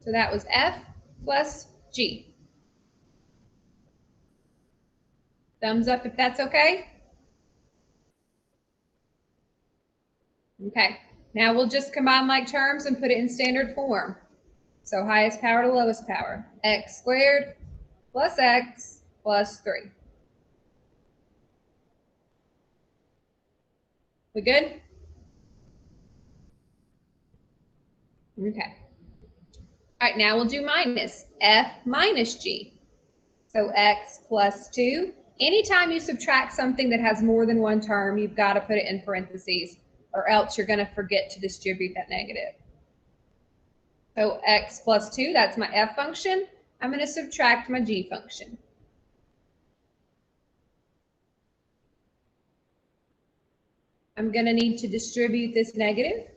So that was F plus G. Thumbs up if that's okay. Okay, now we'll just combine like terms and put it in standard form. So highest power to lowest power, x squared plus x plus 3. We good? Okay. All right, now we'll do minus. F minus G. So x plus 2. Anytime you subtract something that has more than one term, you've got to put it in parentheses, or else you're going to forget to distribute that negative. So x plus 2, that's my f function. I'm going to subtract my g function. I'm going to need to distribute this negative.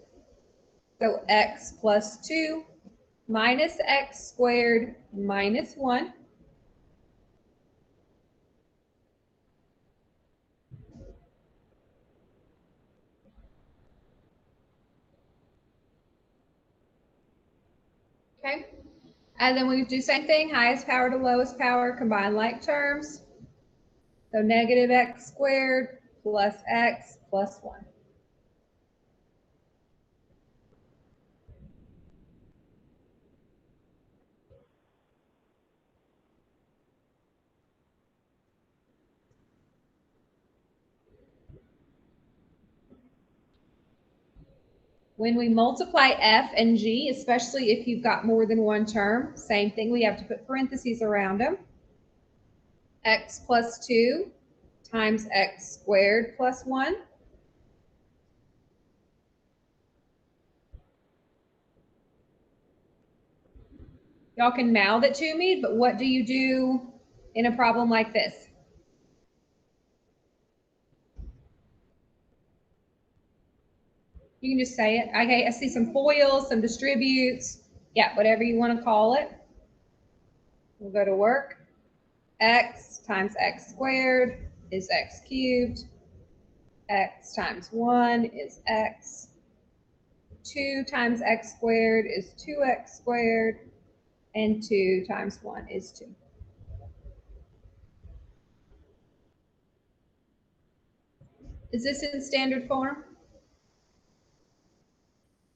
So x plus 2 minus x squared minus 1. Okay. And then we do the same thing, highest power to lowest power, combine like terms. So negative x squared plus x plus 1. When we multiply f and g, especially if you've got more than one term, same thing, we have to put parentheses around them. X plus 2 times x squared plus 1. Y'all can mouth it to me, but what do you do in a problem like this? You can just say it. Okay, I see some FOILs, some distributes. Yeah, whatever you want to call it. We'll go to work. X times x squared is x cubed. X times 1 is x. 2 times x squared is 2x squared. And 2 times 1 is 2. Is this in standard form?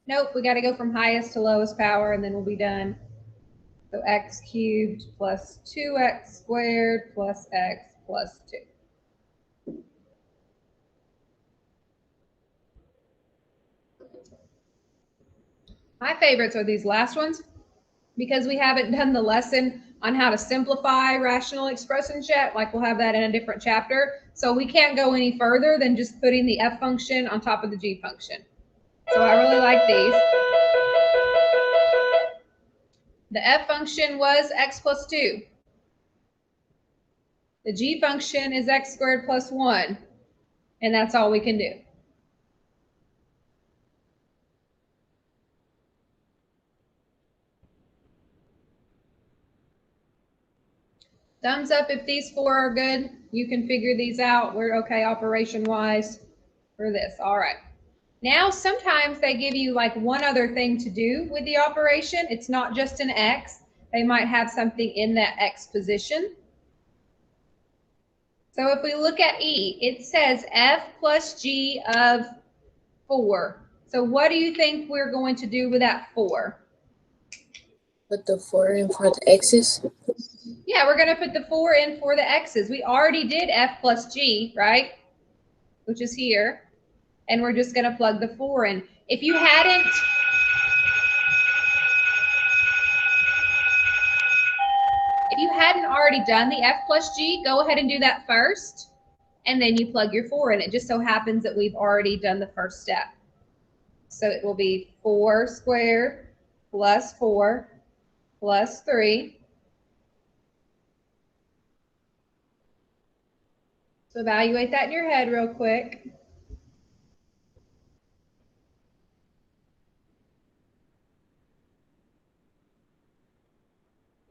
Nope, we got to go from highest to lowest power and then we'll be done. So x cubed plus 2x squared plus x plus 2. My favorites are these last ones because we haven't done the lesson on how to simplify rational expressions yet. Like we'll have that in a different chapter. So we can't go any further than just putting the f function on top of the g function. So I really like these. The f function was x plus 2. The g function is x squared plus 1. And that's all we can do. Thumbs up if these 4 are good. You can figure these out. We're okay operation-wise for this. All right. Now, sometimes they give you like one other thing to do with the operation. It's not just an x. They might have something in that x position. So if we look at E, it says f plus g of 4. So what do you think we're going to do with that 4? Put the 4 in for the x's. Yeah, we're going to put the 4 in for the x's. We already did f plus g, right? Which is here. And we're just going to plug the 4 in. If you hadn't already done the f plus g, go ahead and do that first. And then you plug your 4 in. It just so happens that we've already done the first step. So it will be 4 squared plus 4 plus 3. So evaluate that in your head real quick.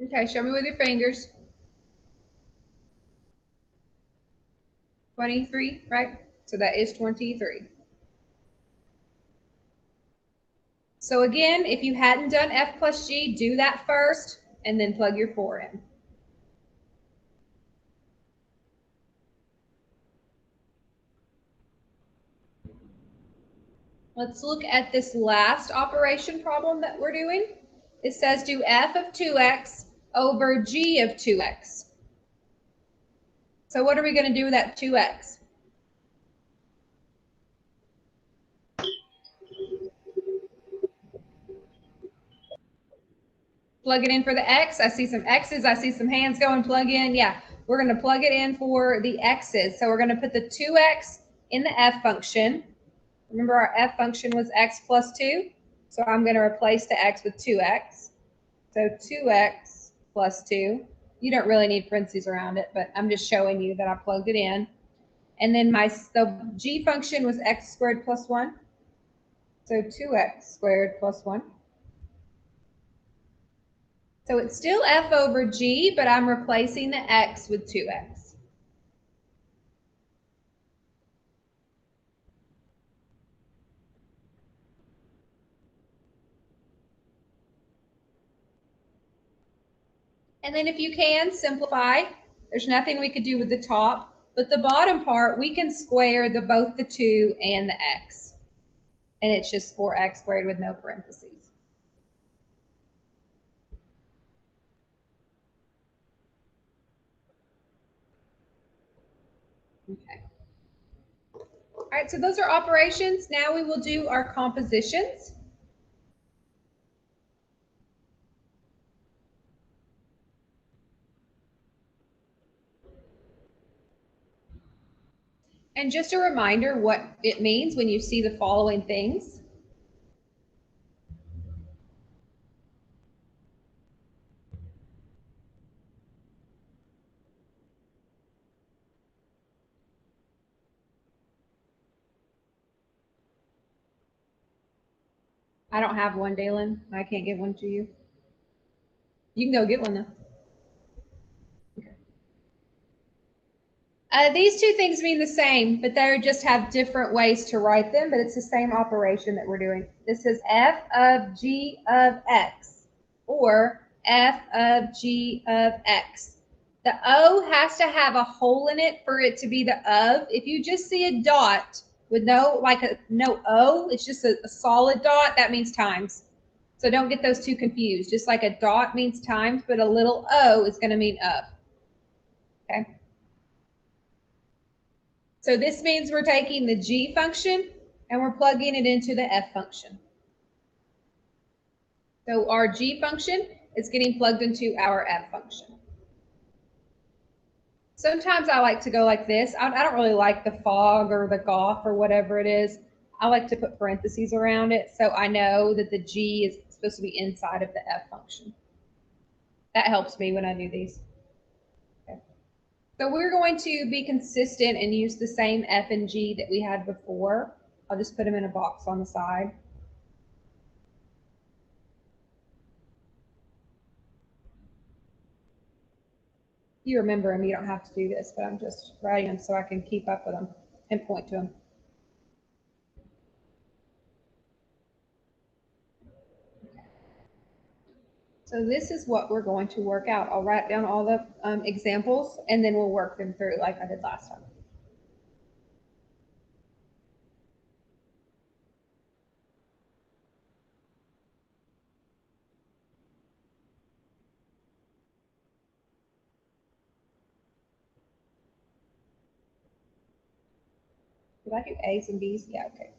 Okay, show me with your fingers. 23, right? So that is 23. So again, if you hadn't done f plus g, do that first and then plug your 4 in. Let's look at this last operation problem that we're doing. It says do f of 2x over g of 2x. So what are we going to do with that 2x? Plug it in for the x. I see some x's. I see some hands going. Plug in. Yeah, we're going to plug it in for the x's. So we're going to put the 2x in the f function. Remember our f function was x plus 2. So I'm going to replace the x with 2x. So 2x plus 2. You don't really need parentheses around it, but I'm just showing you that I plugged it in. And then the g function was x squared plus 1. So 2x squared plus 1. So it's still f over g, but I'm replacing the x with 2x. And then if you can, simplify. There's nothing we could do with the top, but the bottom part, we can square both the 2 and the x. And it's just 4x squared with no parentheses. Okay. All right, so those are operations. Now we will do our compositions. And just a reminder what it means when you see the following things. I don't have one, Dalen. I can't give one to you. You can go get one though. These two things mean the same, but they just have different ways to write them, but it's the same operation that we're doing. This is f of g of x, or f of g of x. The O has to have a hole in it for it to be the of. If you just see a dot with no O, it's just a solid dot, that means times. So don't get those two confused. Just like a dot means times, but a little O is going to mean of. Okay. So this means we're taking the g function and we're plugging it into the f function. So our g function is getting plugged into our f function. Sometimes I like to go like this. I don't really like the fog or the goth or whatever it is. I like to put parentheses around it so I know that the g is supposed to be inside of the f function. That helps me when I do these. Okay. So we're going to be consistent and use the same f and g that we had before. I'll just put them in a box on the side. You remember them, you don't have to do this, but I'm just writing them so I can keep up with them and point to them. So this is what we're going to work out. I'll write down all the examples and then we'll work them through like I did last time. Did I do A's and B's? Yeah, okay.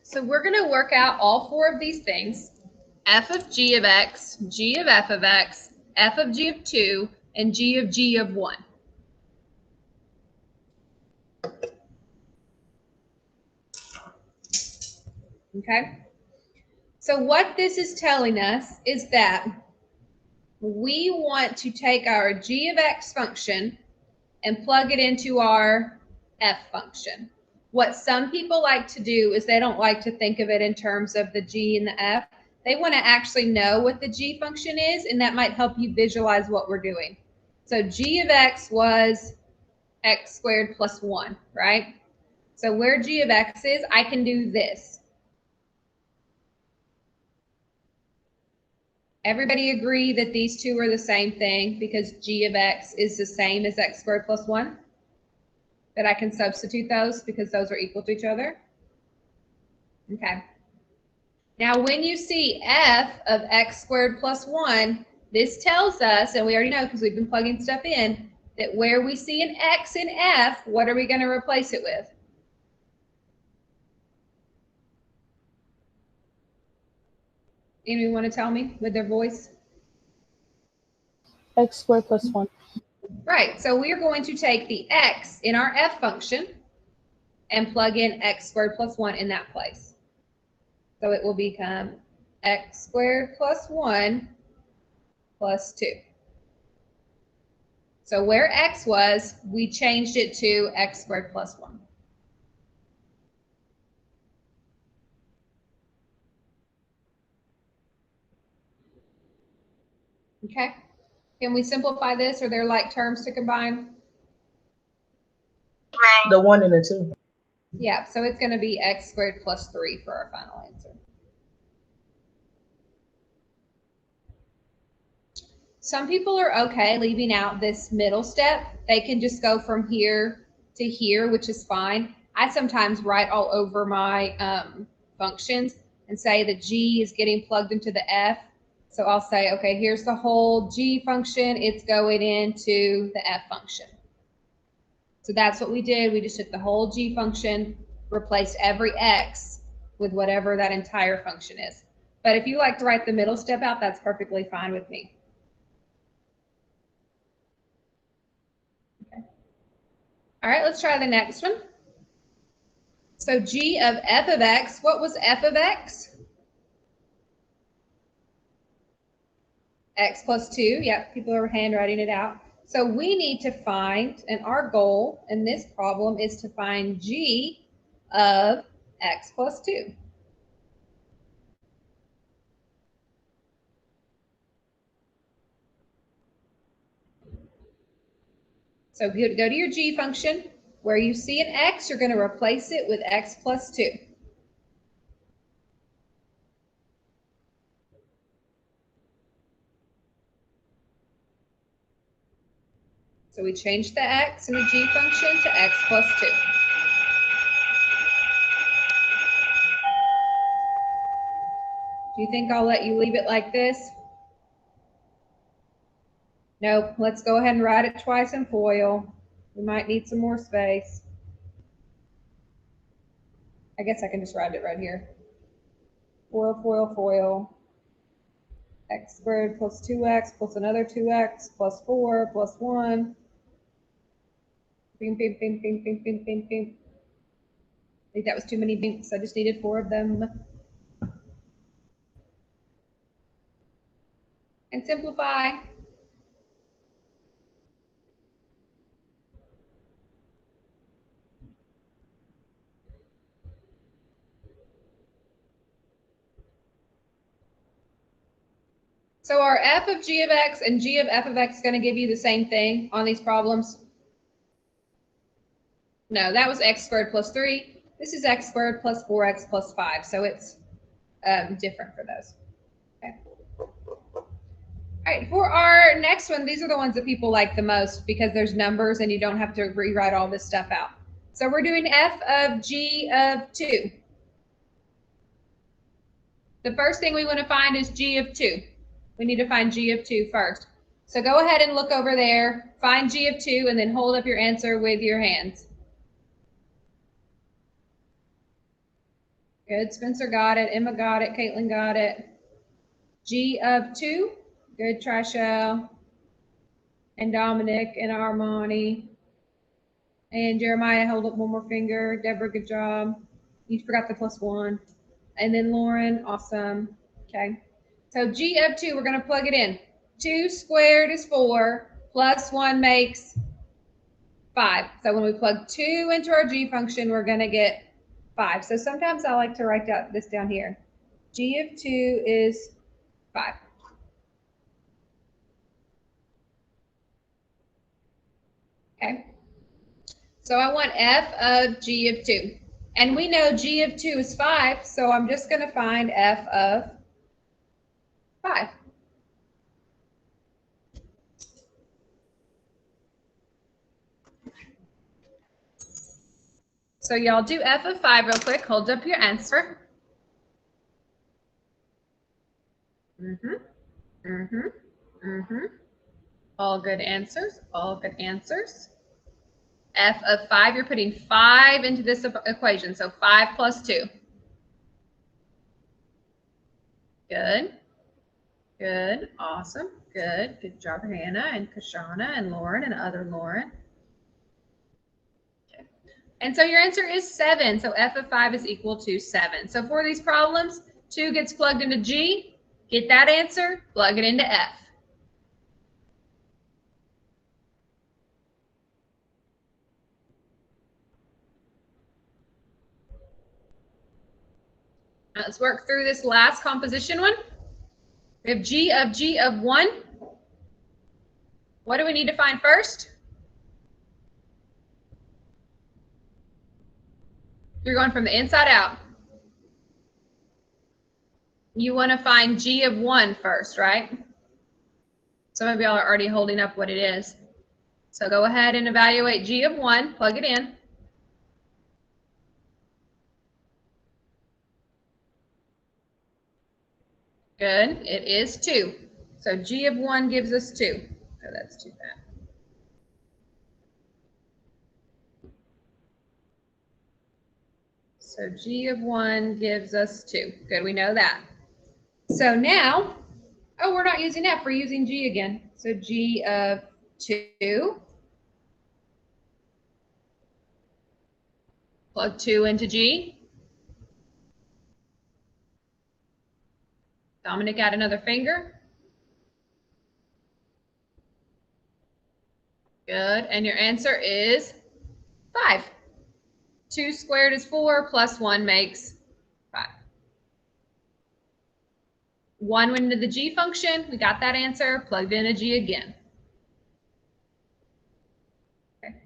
So we're going to work out all four of these things. F of g of x, g of f of x, f of g of 2, and g of 1. Okay? So what this is telling us is that we want to take our g of x function and plug it into our f function. What some people like to do is they don't like to think of it in terms of the g and the f. They want to actually know what the g function is, and that might help you visualize what we're doing. So g of x was x squared plus 1, right? So where g of x is, I can do this. Everybody agree that these two are the same thing because g of x is the same as x squared plus 1? That I can substitute those because those are equal to each other? Okay. Now, when you see f of x squared plus 1, this tells us, and we already know because we've been plugging stuff in, that where we see an x in f, what are we going to replace it with? Anyone want to tell me with their voice? X squared plus 1. Right, so we are going to take the x in our f function and plug in x squared plus 1 in that place. So it will become x squared plus 1 plus 2. So where x was, we changed it to x squared plus 1. Okay, can we simplify this? Are there like terms to combine? The 1 and the 2. Yeah, so it's going to be x squared plus 3 for our final answer. Some people are okay leaving out this middle step. They can just go from here to here, which is fine. I sometimes write all over my functions and say the g is getting plugged into the f. So I'll say, okay, here's the whole g function. It's going into the f function. So that's what we did. We just took the whole g function, replaced every x with whatever that entire function is. But if you like to write the middle step out, that's perfectly fine with me. Okay. All right, let's try the next one. So g of f of x, what was f of x? X plus 2, yep, people are handwriting it out. So we need to find, and our goal in this problem is to find g of x plus 2. So go to your g function. Where you see an x, you're going to replace it with x plus 2. So we changed the x in the g function to x plus 2. Do you think I'll let you leave it like this? Nope, let's go ahead and write it twice in FOIL. We might need some more space. I guess I can just write it right here. FOIL, FOIL, FOIL. X squared plus 2x plus another 2x plus 4 plus 1. Bing, bing, bing, bing, bing, bing, bing, bing. I think that was too many binks. I just needed 4 of them. And simplify. So our f of g of x and g of f of x is going to give you the same thing on these problems? No, that was x squared plus 3. This is x squared plus 4x plus 5. So it's different for those. Okay. All right, for our next one, these are the ones that people like the most because there's numbers and you don't have to rewrite all this stuff out. So we're doing f of g of 2. The first thing we want to find is g of 2. We need to find g of 2 first. So go ahead and look over there, find g of 2, and then hold up your answer with your hands. Good, Spencer got it, Emma got it, Caitlin got it. G of 2, good, Trishelle, and Dominic, and Armani. And Jeremiah, hold up one more finger. Deborah, good job. You forgot the plus 1. And then Lauren, awesome. Okay. So G of 2, we're going to plug it in. 2 squared is 4, plus 1 makes 5. So when we plug 2 into our G function, we're going to get 5. So sometimes I like to write this down here. G of 2 is 5. Okay. So I want f of G of 2. And we know G of 2 is 5, so I'm just going to find f of 5. So y'all do f of 5 real quick. Hold up your answer. All good answers. All good answers. F of 5, you're putting 5 into this equation. So 5 plus 2. Good. Good. Awesome. Good. Good job, Hannah and Kashana and Lauren and other Lauren. Okay. And so your answer is 7. So f of 5 is equal to 7. So for these problems, 2 gets plugged into G. Get that answer, plug it into F. Now let's work through this last composition one. We have G of 1. What do we need to find first? You're going from the inside out. You want to find G of 1 first, right? Some of y'all are already holding up what it is. So go ahead and evaluate G of 1, plug it in. Good, it is 2. So G of 1 gives us 2. So that's too bad. So G of 1 gives us 2. Good, we know that. So now, oh, we're not using F, we're using G again. So G of 2. Plug 2 into G. Dominic, add another finger. Good, and your answer is 5. 2 squared is 4, plus 1 makes 5. 1 went into the G function. We got that answer. Plugged in a G again. Okay.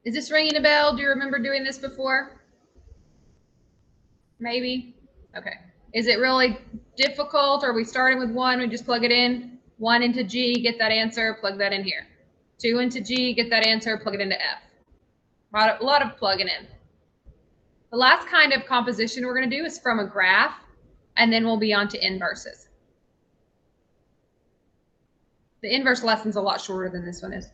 Is this ringing a bell? Do you remember doing this before? Maybe? Okay. Is it really difficult? Are we starting with 1? We just plug it in. 1 into G, get that answer, plug that in here. 2 into G, get that answer, plug it into F. A lot of plugging in. The last kind of composition we're going to do is from a graph, and then we'll be on to inverses. The inverse lesson's a lot shorter than this one is.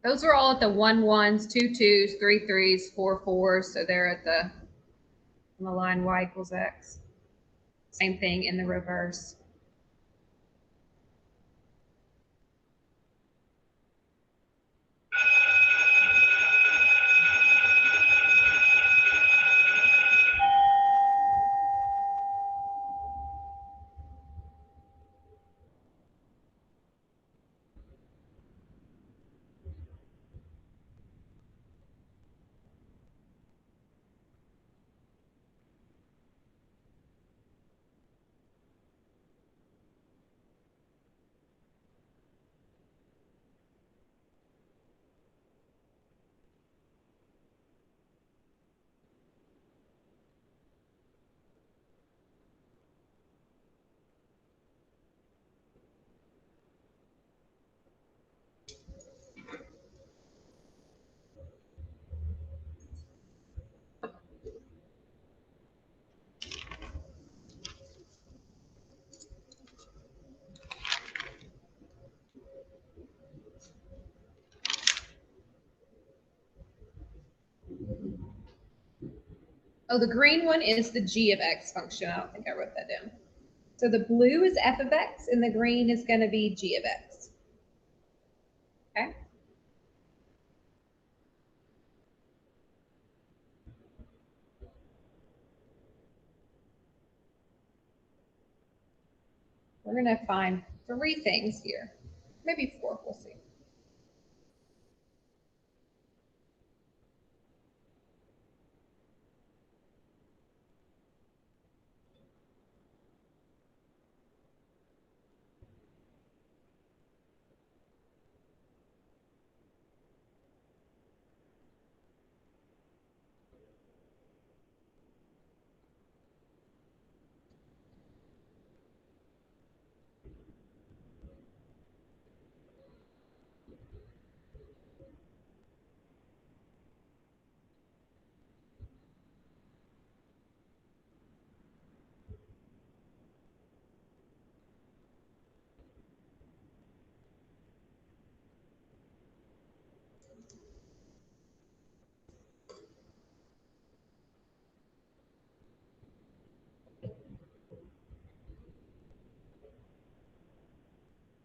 Those are all at the 1 1s, 2 2s, 3 3s, 4 4s. So they're at on the line y equals x. Same thing in the reverse. Oh, the green one is the g of x function. I don't think I wrote that down. So the blue is f of x and the green is going to be g of x. Okay. We're going to find 3 things here. Maybe 4, we'll see.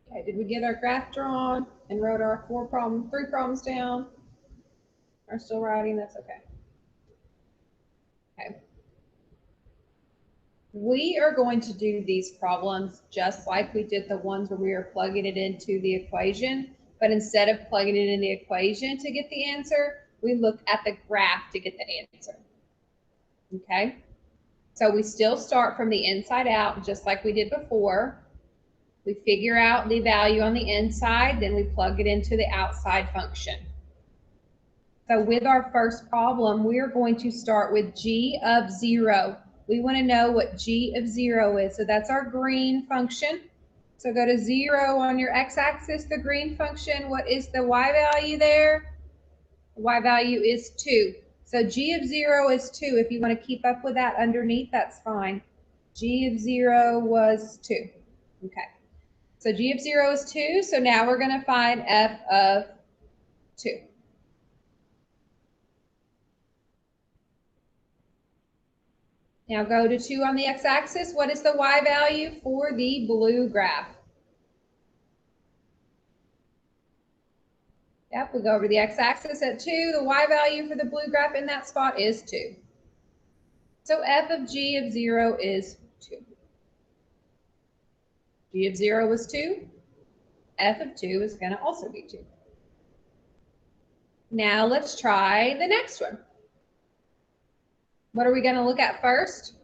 Okay, did we get our graph drawn and wrote our 3 problems down? Are still writing? That's okay. Okay. We are going to do these problems just like we did the ones where we were plugging it into the equation, but instead of plugging it in the equation to get the answer, we look at the graph to get the answer. Okay? So we still start from the inside out, just like we did before. We figure out the value on the inside, then we plug it into the outside function. So with our first problem, we're going to start with g of 0. We want to know what g of 0 is. So that's our green function. So go to 0 on your x-axis, the green function. What is the y value there? The y value is 2. So g of 0 is 2. If you want to keep up with that underneath, that's fine. G of 0 was 2. Okay. So g of 0 is 2. So now we're going to find f of 2. Now go to 2 on the x-axis. What is the y value for the blue graph? Yep, we go over the x-axis at 2. The y value for the blue graph in that spot is 2. So f of g of 0 is 2. G of 0 was 2. F of 2 is going to also be 2. Now let's try the next one. What are we going to look at first?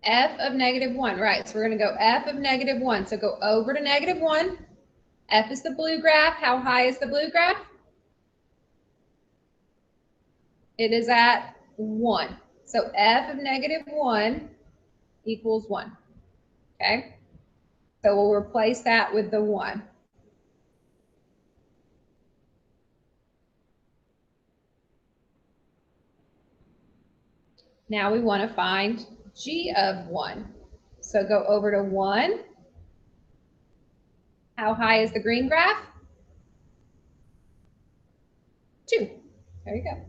F of -1, right? So we're going to go f of -1. So go over to -1. F is the blue graph. How high is the blue graph? It is at 1. So f of -1 equals 1. Okay? So we'll replace that with the 1. Now we want to find g of 1. So go over to 1. How high is the green graph? 2. There you go.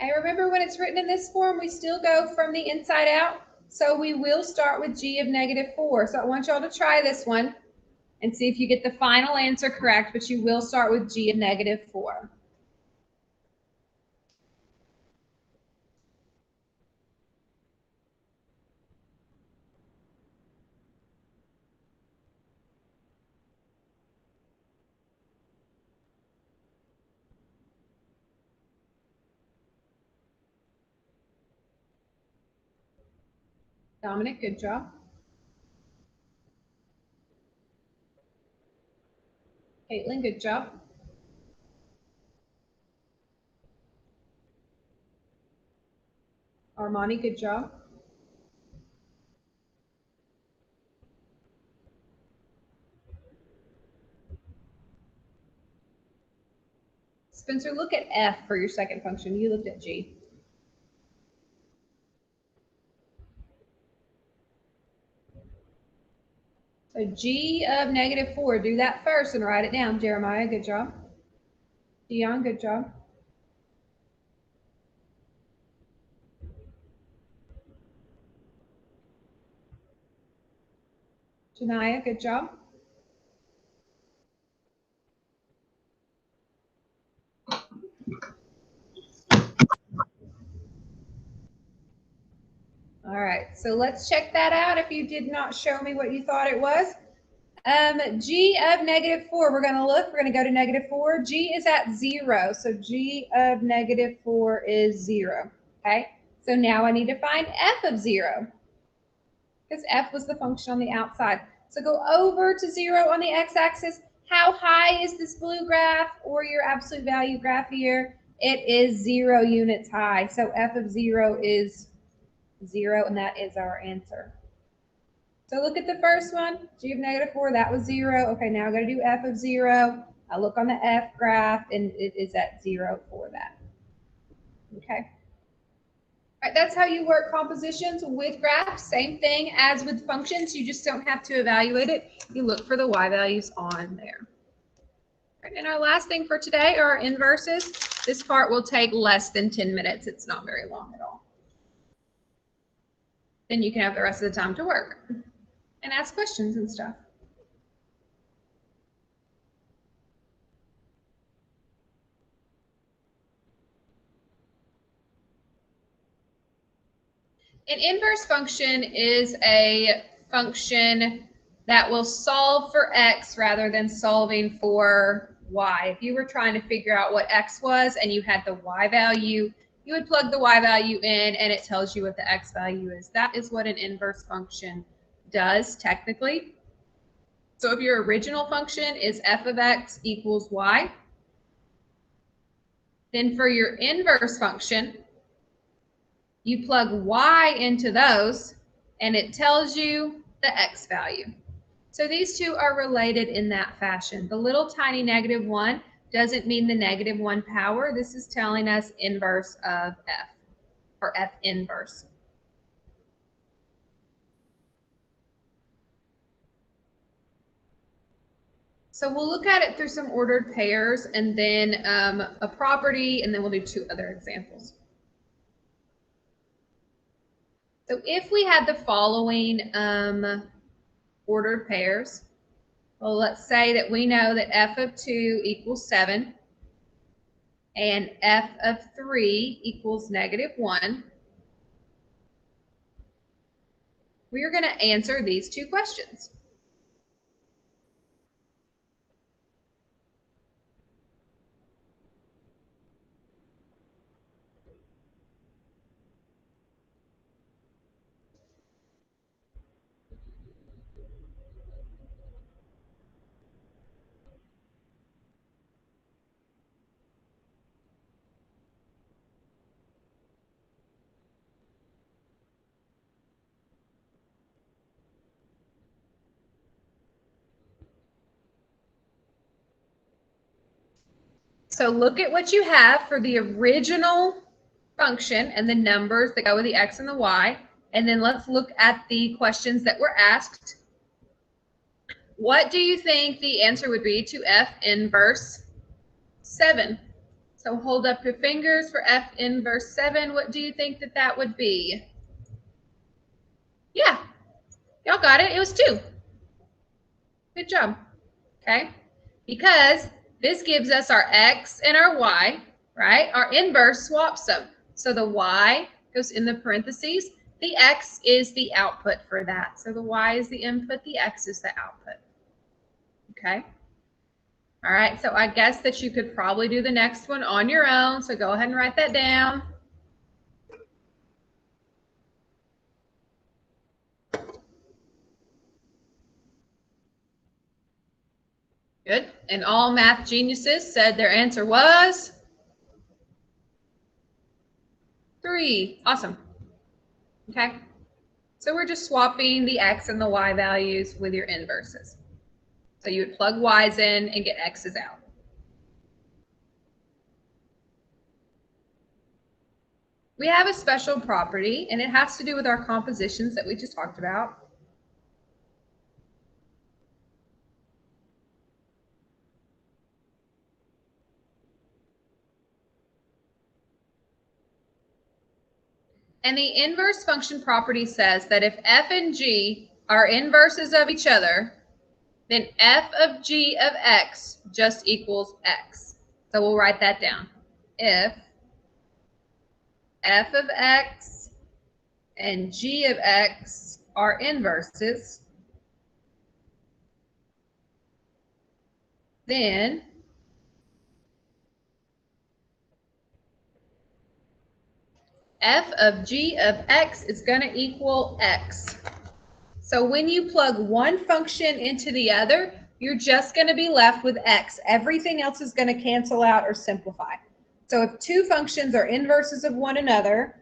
And remember, when it's written in this form, we still go from the inside out. So we will start with g of -4. So I want y'all to try this one and see if you get the final answer correct, but you will start with g of -4. Dominic, good job. Caitlin, good job. Armani, good job. Spencer, look at f for your second function. You looked at g. So g of -4, do that first and write it down. Jeremiah, good job. Dion, good job. Janaya, good job. All right, so let's check that out if you did not show me what you thought it was. G of -4, we're going to look, we're going to go to -4. G is at 0, so G of -4 is 0, okay? So now I need to find F of 0, because F was the function on the outside. So go over to 0 on the x-axis. How high is this blue graph or your absolute value graph here? It is 0 units high, so F of 0 is 0, and that is our answer. So look at the first one, G of -4, that was 0. Okay, now I got to do F of 0. I look on the F graph, and it is at 0 for that. Okay. All right, that's how you work compositions with graphs. Same thing as with functions. You just don't have to evaluate it. You look for the y values on there. All right, and our last thing for today are inverses. This part will take less than 10 minutes. It's not very long at all. Then you can have the rest of the time to work and ask questions and stuff. An inverse function is a function that will solve for x rather than solving for y. If you were trying to figure out what x was and you had the y value, you would plug the y value in and it tells you what the x value is. That is what an inverse function does technically. So if your original function is f of x equals y, then for your inverse function, you plug y into those and it tells you the x value. So these two are related in that fashion. The little tiny -1 doesn't mean the -1 power. This is telling us inverse of f, or f inverse. So we'll look at it through some ordered pairs and then a property, and then we'll do 2 other examples. So if we had the following ordered pairs, well, let's say that we know that f of 2 equals 7 and f of 3 equals -1. We are going to answer these 2 questions. So look at what you have for the original function and the numbers that go with the x and the y. And then let's look at the questions that were asked. What do you think the answer would be to f inverse 7? So hold up your fingers for f inverse 7. What do you think that that would be? Yeah, y'all got it. It was 2. Good job. Okay, because this gives us our x and our y, right? Our inverse swaps them. So the y goes in the parentheses. The x is the output for that. So the y is the input, the x is the output. Okay. All right, so I guess that you could probably do the next one on your own. So go ahead and write that down. Good. And all math geniuses said their answer was 3. Awesome. Okay. So we're just swapping the x and the y values with your inverses. So you would plug y's in and get x's out. We have a special property, and it has to do with our compositions that we just talked about. And the inverse function property says that if f and g are inverses of each other, then f of g of x just equals x. So we'll write that down. If f of x and g of x are inverses, then f of g of x is going to equal x. So when you plug one function into the other, you're just going to be left with x. Everything else is going to cancel out or simplify. So if two functions are inverses of one another,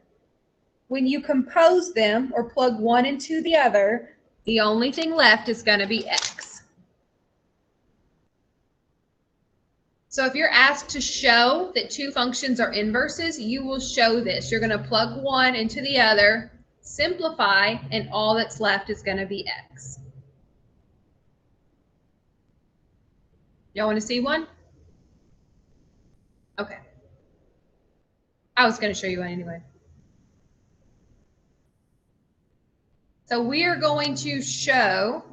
when you compose them or plug one into the other, the only thing left is going to be x. So if you're asked to show that two functions are inverses, you will show this. You're going to plug one into the other, simplify, and all that's left is going to be x. Y'all want to see one? Okay. I was going to show you one anyway. So we are going to show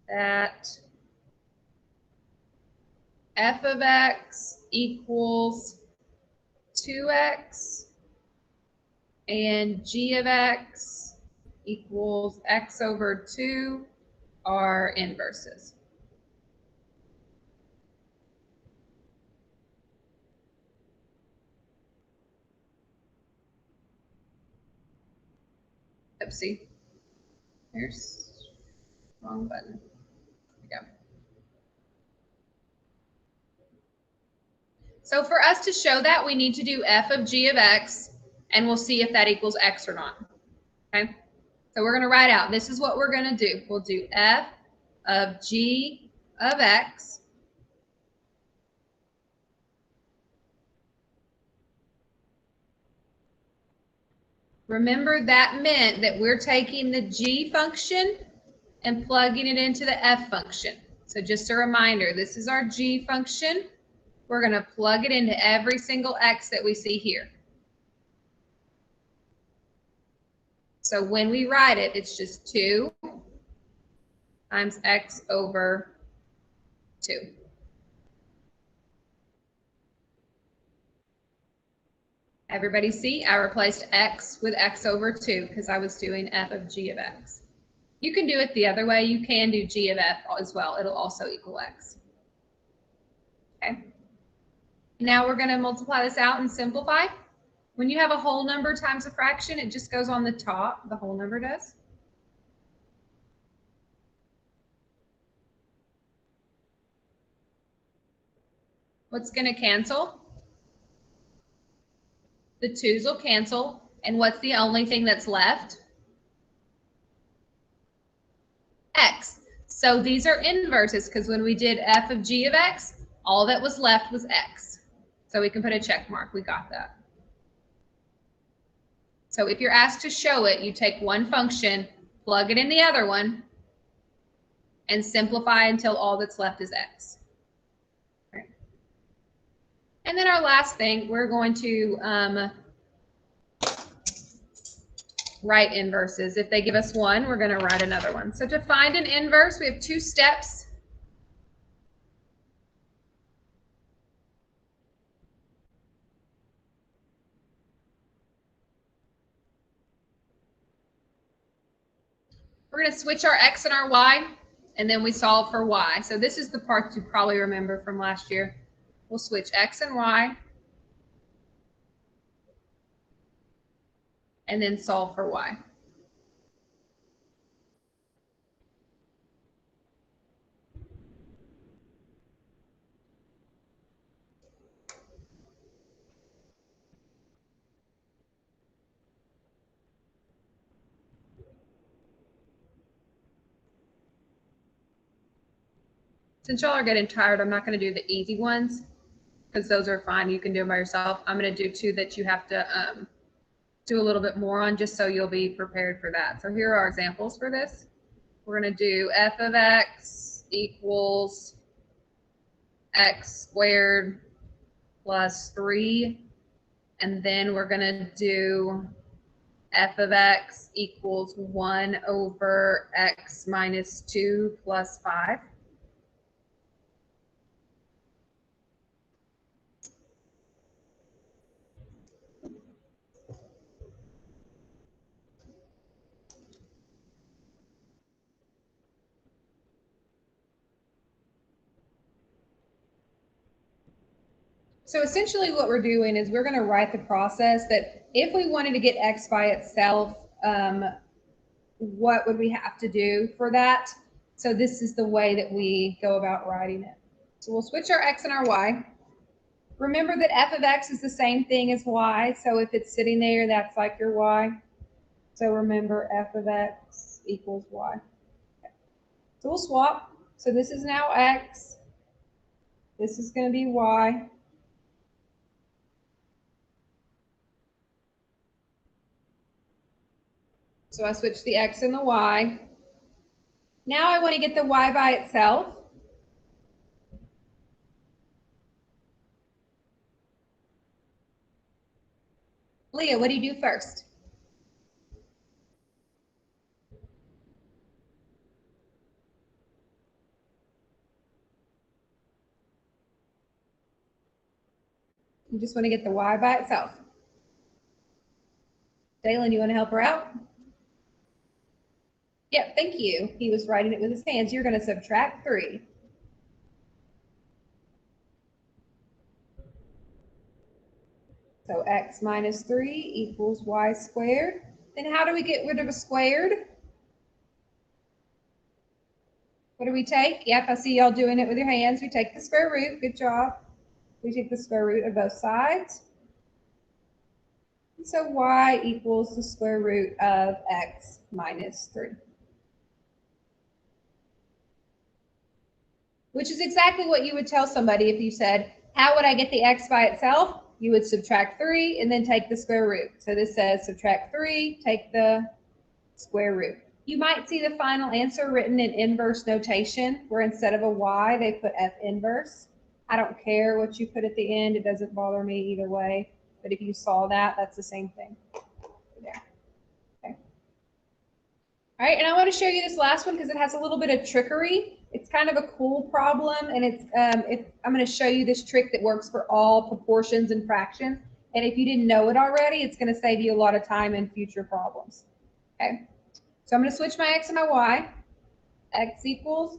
that f of x equals 2x and g of x equals x over 2 are inverses. Oopsie. Here's wrong button. There we go. So for us to show that, we need to do f of g of x, and we'll see if that equals x or not. Okay? So we're going to write out, this is what we're going to do. We'll do f of g of x remember that meant that we're taking the g function and plugging it into the f function. So just a reminder, this is our g function. We're going to plug it into every single x that we see here. So when we write it, it's just 2 times x over 2. Everybody see, I replaced x with x over 2 because I was doing f of g of x. You can do it the other way. You can do g of f as well. It'll also equal x. Okay. Now we're going to multiply this out and simplify. When you have a whole number times a fraction, it just goes on the top. The whole number does. What's going to cancel? The 2's will cancel. And what's the only thing that's left? X. So these are inverses because when we did f of g of x, all that was left was x. So we can put a check mark. We got that. So if you're asked to show it, you take one function, plug it in the other one, and simplify until all that's left is x. Okay. And then our last thing, we're going to write inverses. If they give us one, we're going to write another one. So to find an inverse, we have 2 steps. We're going to switch our x and our y, and then we solve for y. So this is the part you probably remember from last year. We'll switch x and y, and then solve for y. Since y'all are getting tired, I'm not going to do the easy ones because those are fine. You can do them by yourself. I'm going to do 2 that you have to do a little bit more on just so you'll be prepared for that. So here are our examples for this. We're going to do f of x equals x squared plus 3x and then we're going to do f of x equals 1 over x minus 2 plus 5. So essentially what we're doing is we're going to write the process that if we wanted to get x by itself, what would we have to do for that? So this is the way that we go about writing it. So we'll switch our x and our y. Remember that f of x is the same thing as y. So if it's sitting there, that's like your y. So remember f of x equals y. Okay. So we'll swap. So this is now x. This is going to be y. So I switch the x and the y. Now I want to get the y by itself. Leah, what do you do first? You just want to get the y by itself. Dalen, you want to help her out? Yep, thank you. He was writing it with his hands. You're going to subtract 3. So x minus 3 equals y squared. Then how do we get rid of a squared? What do we take? Yep, I see y'all doing it with your hands. We take the square root. Good job. We take the square root of both sides. So y equals the square root of x minus 3. Which is exactly what you would tell somebody if you said, how would I get the x by itself? You would subtract 3 and then take the square root. So this says subtract 3, take the square root. You might see the final answer written in inverse notation, where instead of a y, they put f inverse. I don't care what you put at the end. It doesn't bother me either way. But if you saw that, that's the same thing. There. Okay. All right, and I want to show you this last one because it has a little bit of trickery. It's kind of a cool problem, and it's I'm going to show you this trick that works for all proportions and fractions. And if you didn't know it already, it's going to save you a lot of time in future problems. Okay, so I'm going to switch my x and my y. X equals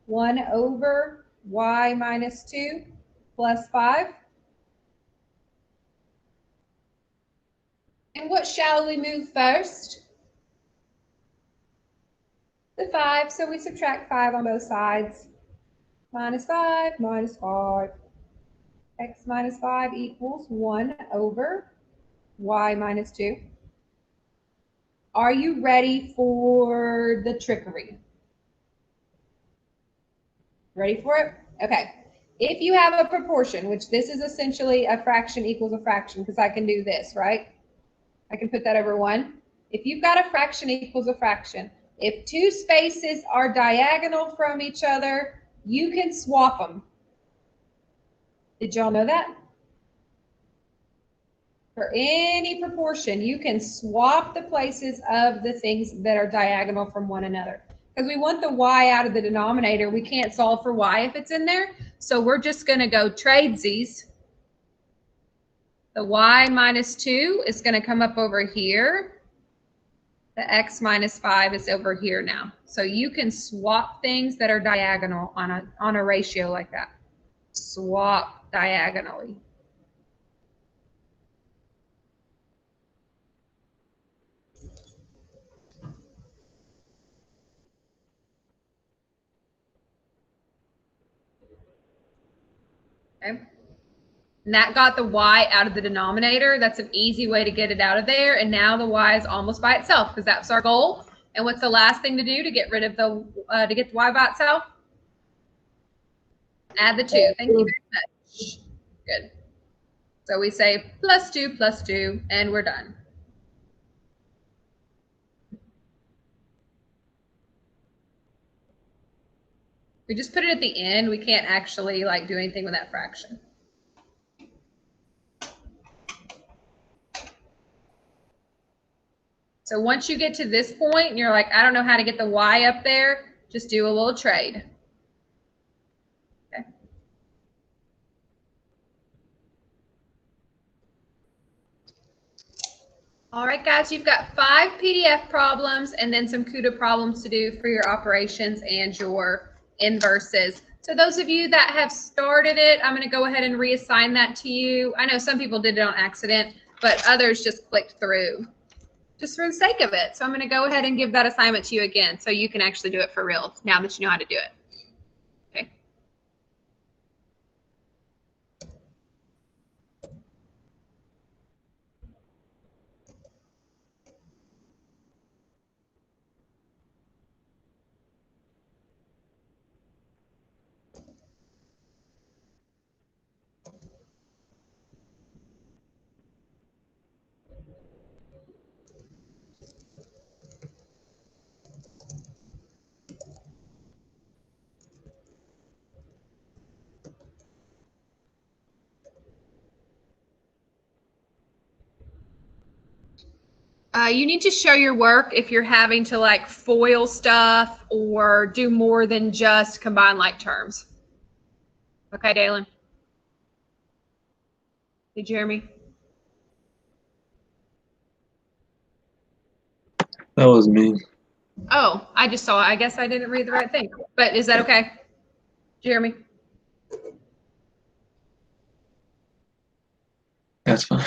1 over y minus 2 plus 5. And what shall we move first? The 5, so we subtract 5 on both sides. Minus 5, minus 5. X minus 5 equals 1 over y minus 2. Are you ready for the trickery? Ready for it? Okay. If you have a proportion, which this is essentially a fraction equals a fraction, because I can do this, right? I can put that over 1. If you've got a fraction equals a fraction, if 2 spaces are diagonal from each other, you can swap them. Did y'all know that? For any proportion, you can swap the places of the things that are diagonal from one another. Because we want the y out of the denominator, we can't solve for y if it's in there. So we're just going to go tradesies. The y minus 2 is going to come up over here. The x minus 5 is over here now. So you can swap things that are diagonal on a ratio like that. Swap diagonally. Okay. And that got the y out of the denominator. That's an easy way to get it out of there. And now the y is almost by itself because that's our goal. And what's the last thing to do to get rid of the to get the y by itself? Add the 2. Thank you very much. Good. So we say plus 2, and we're done. We just put it at the end. We can't actually like do anything with that fraction. So once you get to this point and you're like, I don't know how to get the y up there, just do a little trade. Okay. All right, guys, you've got 5 PDF problems and then some CUDA problems to do for your operations and your inverses. So those of you that have started it, I'm going to go ahead and reassign that to you. I know some people did it on accident, but others just clicked through just for the sake of it. So I'm going to go ahead and give that assignment to you again so you can actually do it for real now that you know how to do it. Okay. You need to show your work if you're having to like FOIL stuff or do more than just combine like terms. Okay, Dalen? Did you hear me? That was me. Oh, I just saw it. I guess I didn't read the right thing. But is that okay? Did you hear me? That's fine.